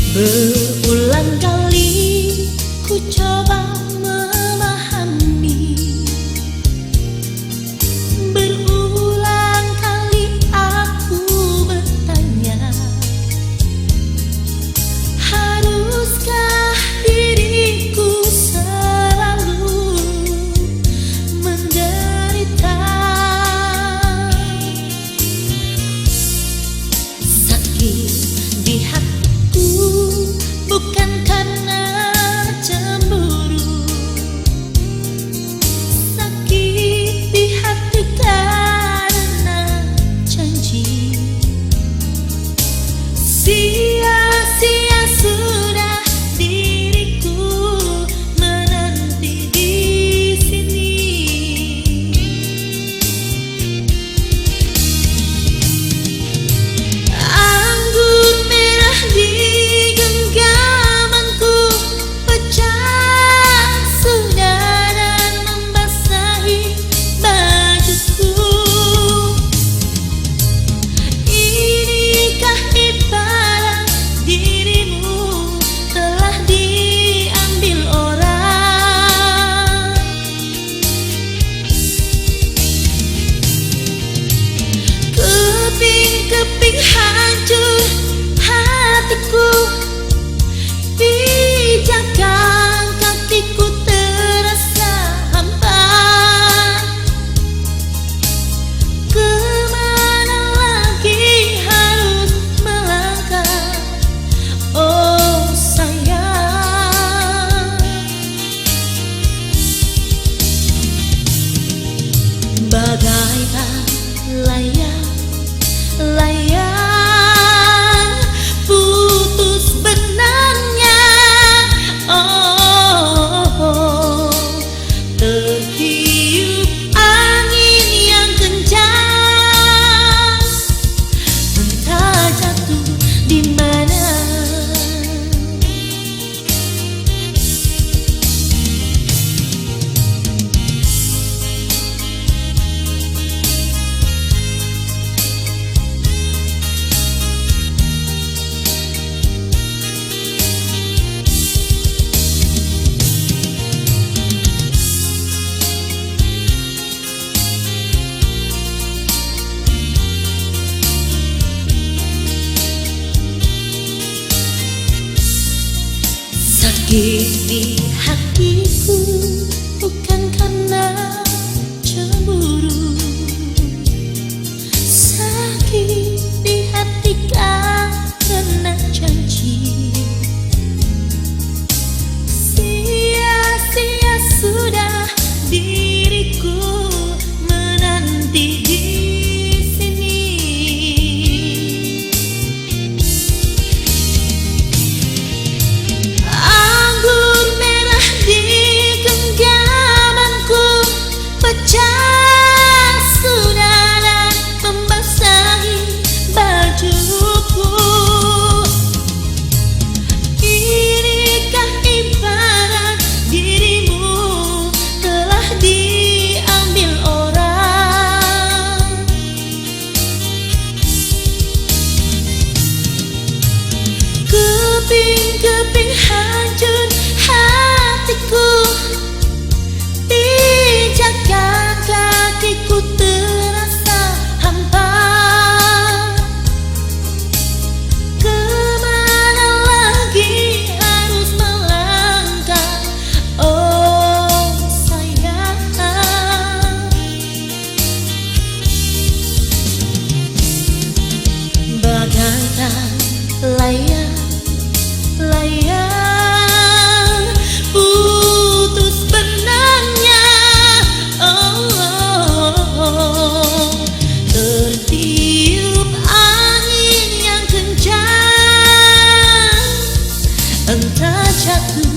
Berulang kali ku coba memahami, berulang kali aku bertanya, haruskah diriku selalu menderita? Sakit di hatiku bukan karena cemburu, sakit di hati karena janji. Sia-sia sudah diriku menanti di sini. Anggur merah di genggamanku pecah sudah dan membasahi bajuku. Inikah ibarat dirimu telah diambil orang? Keping-keping hancur hatiku, pijakan kakiku terasa hampa. Kemana lagi harus melangkah, oh sayang? Bagaikan layang putus benangnya, oh, tertiup angin yang kencang, entah jatuh di mana. Sakit di hatiku bukan karena cemburu, sakit di hati karena janji. Sia-sia sudah diriku menanti di sini. Anggur merah di genggamanku pecah sudah dan membasahi bajuku. Inikah ibarat dirimu telah diambil orang? Keping-keping hancur hatiku, pijakan kakiku terasa hampa. Kemana lagi harus melangkah, oh sayang? Bagaikan layang putus benangnya, oh, tertiup angin yang kencang, entah jatuh